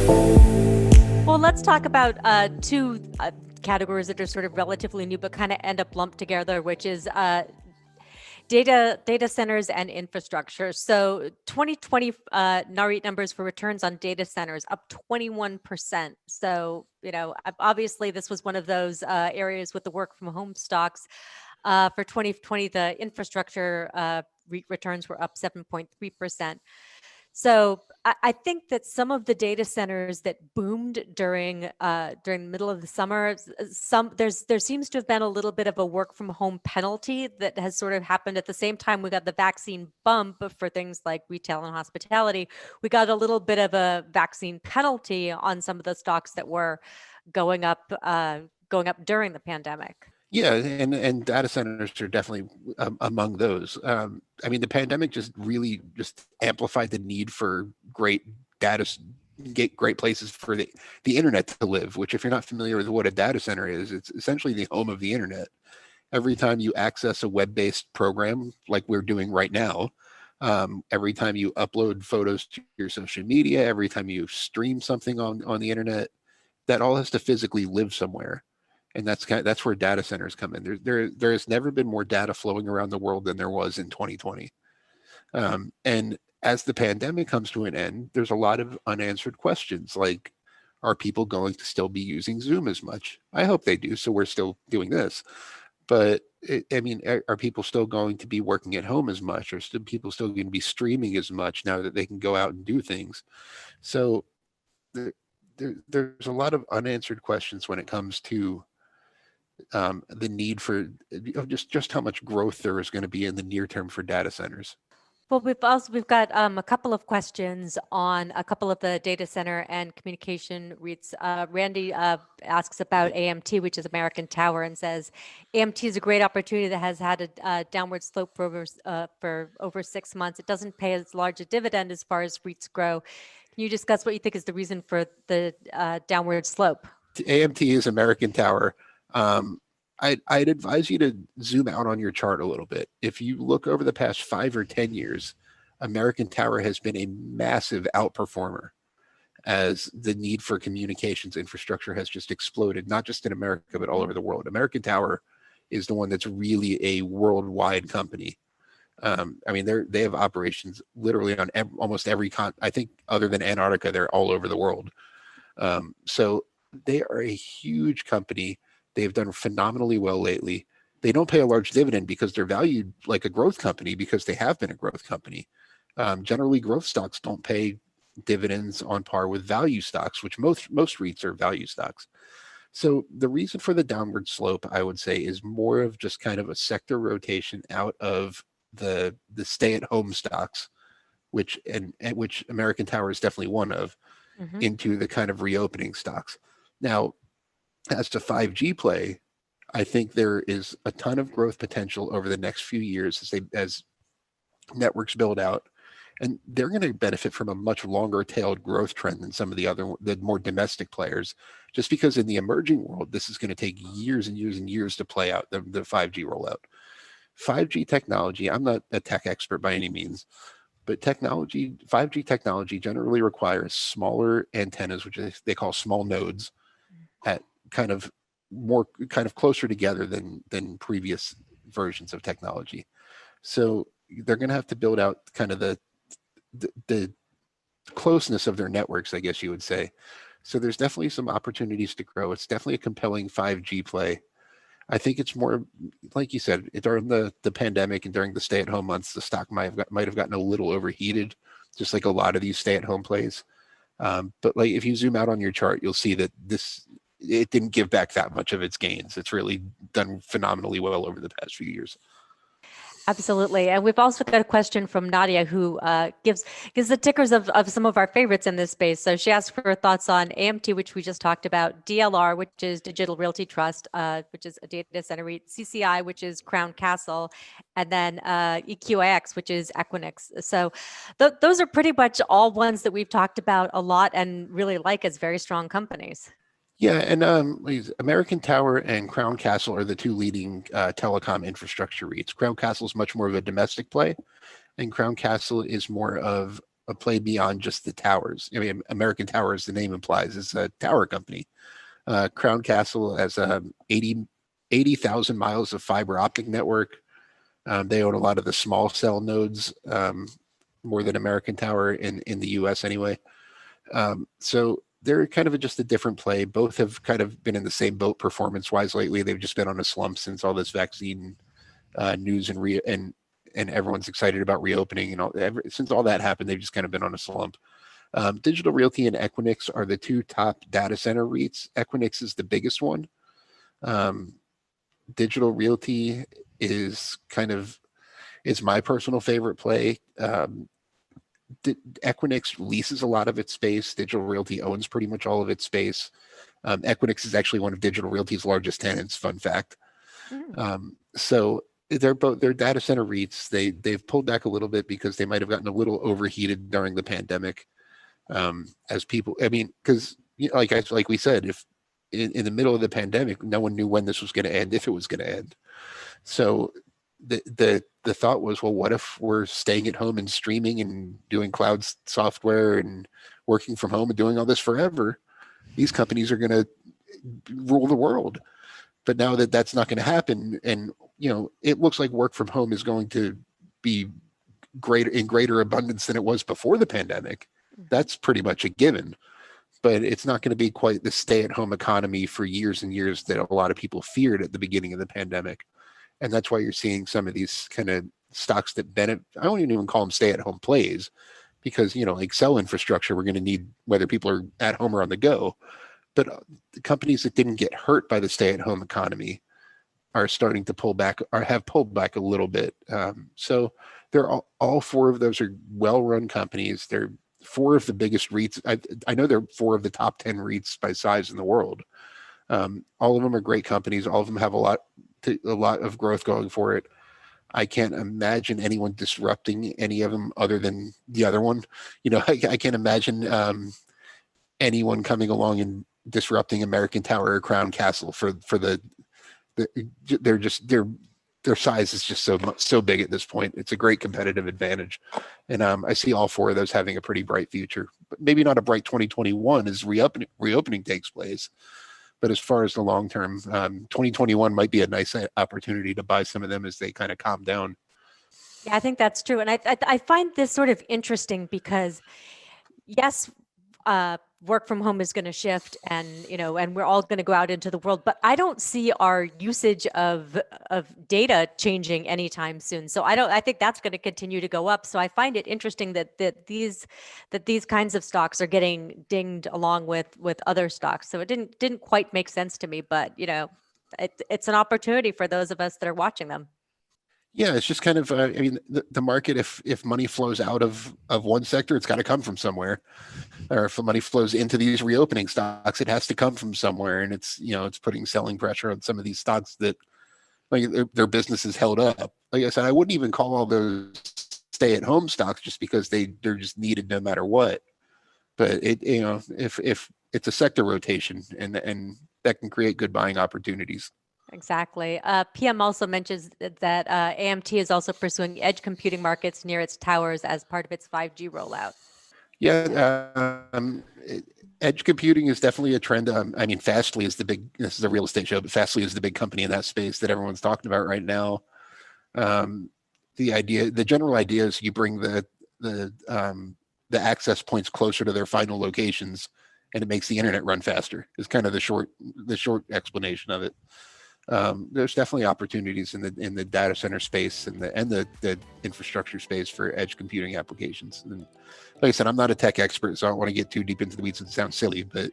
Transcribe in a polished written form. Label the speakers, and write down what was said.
Speaker 1: Well, let's talk about two categories that are sort of relatively new, but kind of end up lumped together, which is data centers and infrastructure. So 2020 NAREIT numbers for returns on data centers up 21%. So, obviously this was one of those areas with the work from home stocks. For 2020, the infrastructure REIT returns were up 7.3%. So I think that some of the data centers that boomed during the middle of the summer, there seems to have been a little bit of a work from home penalty that has sort of happened at the same time we got the vaccine bump for things like retail and hospitality. We got a little bit of a vaccine penalty on some of the stocks that were going up during the pandemic.
Speaker 2: Yeah, and data centers are definitely among those. I mean, the pandemic just really just amplified the need for great places for the internet to live. Which, if you're not familiar with what a data center is, it's essentially the home of the internet. Every time you access a web-based program like we're doing right now, every time you upload photos to your social media, every time you stream something on the internet, that all has to physically live somewhere. And that's where data centers come in. There has never been more data flowing around the world than there was in 2020. And as the pandemic comes to an end, there's a lot of unanswered questions like, are people going to still be using Zoom as much? I hope they do, so we're still doing this. But I mean, are people still going to be working at home as much? Or people still going to be streaming as much now that they can go out and do things? So there's a lot of unanswered questions when it comes to the need for just how much growth there is going to be in the near term for data centers.
Speaker 1: Well, we've got a couple of questions on a couple of the data center and communication REITs. Randy asks about AMT, which is American Tower, and says AMT is a great opportunity that has had a downward slope for over 6 months. It doesn't pay as large a dividend as far as REITs grow. Can you discuss what you think is the reason for the downward slope?
Speaker 2: AMT is American Tower. I'd advise you to zoom out on your chart a little bit. If you look over the past 5 or 10 years, American Tower has been a massive outperformer as the need for communications infrastructure has just exploded, not just in America, but all over the world. American Tower is the one that's really a worldwide company. I mean, they have operations literally on almost every I think other than Antarctica, they're all over the world. So they are a huge company. They've done phenomenally well lately. They don't pay a large dividend because they're valued like a growth company because they have been a growth company. Generally, growth stocks don't pay dividends on par with value stocks, which most REITs are value stocks. So the reason for the downward slope, I would say, is more of just kind of a sector rotation out of the stay-at-home stocks, which American Tower is definitely one of, into the kind of reopening stocks. Now, as to 5G play, I think there is a ton of growth potential over the next few years as networks build out, and they're going to benefit from a much longer tailed growth trend than some of the more domestic players, just because in the emerging world, this is going to take years and years and years to play out the 5G rollout. 5G technology, I'm not a tech expert by any means, but 5G technology generally requires smaller antennas, which they call small nodes, at kind of closer together than previous versions of technology. So they're going to have to build out kind of the closeness of their networks, I guess you would say. So there's definitely some opportunities to grow. It's definitely a compelling 5G play. I think it's more, like you said, during the pandemic and during the stay-at-home months, the stock might have gotten a little overheated, just like a lot of these stay-at-home plays. But like if you zoom out on your chart, you'll see that it didn't give back that much of its gains. It's really done phenomenally well over the past few years.
Speaker 1: Absolutely. And we've also got a question from Nadia who gives the tickers of some of our favorites in this space. So she asked for her thoughts on AMT, which we just talked about, DLR, which is Digital Realty Trust, which is a data center REIT, CCI, which is Crown Castle, and then EQIX, which is Equinix. So those are pretty much all ones that we've talked about a lot and really like as very strong companies.
Speaker 2: Yeah, and American Tower and Crown Castle are the two leading telecom infrastructure REITs. Crown Castle is much more of a domestic play, and Crown Castle is more of a play beyond just the towers. I mean, American Tower, as the name implies, is a tower company. Crown Castle has 80,000 miles of fiber optic network. They own a lot of the small cell nodes, more than American Tower in the US anyway. So they're kind of just a different play. Both have kind of been in the same boat performance wise lately. They've just been on a slump since all this vaccine news and everyone's excited about reopening and since all that happened, they've just kind of been on a slump. Digital Realty and Equinix are the two top data center REITs. Equinix is the biggest one. Digital Realty is my personal favorite play. Equinix leases a lot of its space. Digital Realty owns pretty much all of its space. Equinix is actually one of Digital Realty's largest tenants. Fun fact. So they're data center REITs. They've pulled back a little bit because they might have gotten a little overheated during the pandemic. As people, I mean, because like we said, if in the middle of the pandemic, no one knew when this was going to end, if it was going to end. So the thought was, well, what if we're staying at home and streaming and doing cloud software and working from home and doing all this forever? These companies are going to rule the world. But now that that's not going to happen, and it looks like work from home is going to be greater abundance than it was before the pandemic. That's pretty much a given. But it's not going to be quite the stay-at-home economy for years and years that a lot of people feared at the beginning of the pandemic. And that's why you're seeing some of these kind of stocks that benefit. I don't even call them stay-at-home plays, because like cell infrastructure, we're going to need whether people are at home or on the go. But the companies that didn't get hurt by the stay-at-home economy are starting to pull back, or have pulled back a little bit. So they're all four of those are well-run companies. They're four of the biggest REITs. I know they're four of the top 10 REITs by size in the world. All of them are great companies. All of them have a lot of growth going for it. I can't imagine anyone disrupting any of them other than the other one. I can't imagine anyone coming along and disrupting American Tower or Crown Castle for their size is just so big at this point. It's a great competitive advantage, and I see all four of those having a pretty bright future. But maybe not a bright 2021 as reopening takes place. But as far as the long term, 2021 might be a nice opportunity to buy some of them as they kind of calm down.
Speaker 1: Yeah, I think that's true. And I find this sort of interesting because, yes, work from home is going to shift, and and we're all going to go out into the world, but I don't see our usage of data changing anytime soon. So I think that's going to continue to go up. So I find it interesting that these kinds of stocks are getting dinged along with other stocks. So it didn't quite make sense to me, but it's an opportunity for those of us that are watching them.
Speaker 2: Yeah, it's just kind of, I mean, the market, if money flows out of one sector, it's got to come from somewhere. Or if the money flows into these reopening stocks, it has to come from somewhere. And it's putting selling pressure on some of these stocks that like their business is held up. Like I said, I wouldn't even call all those stay-at-home stocks just because they're just needed no matter what. But if it's a sector rotation, and that can create good buying opportunities.
Speaker 1: Exactly. PM also mentions that AMT is also pursuing edge computing markets near its towers as part of its 5G rollout.
Speaker 2: Yeah, edge computing is definitely a trend. I mean, Fastly is this is a real estate show, but Fastly is the big company in that space that everyone's talking about right now. The general idea is you bring the access points closer to their final locations, and it makes the internet run faster. Is kind of the short explanation of it. There's definitely opportunities in the data center space and the infrastructure space for edge computing applications. And like I said, I'm not a tech expert, so I don't want to get too deep into the weeds and sound silly, but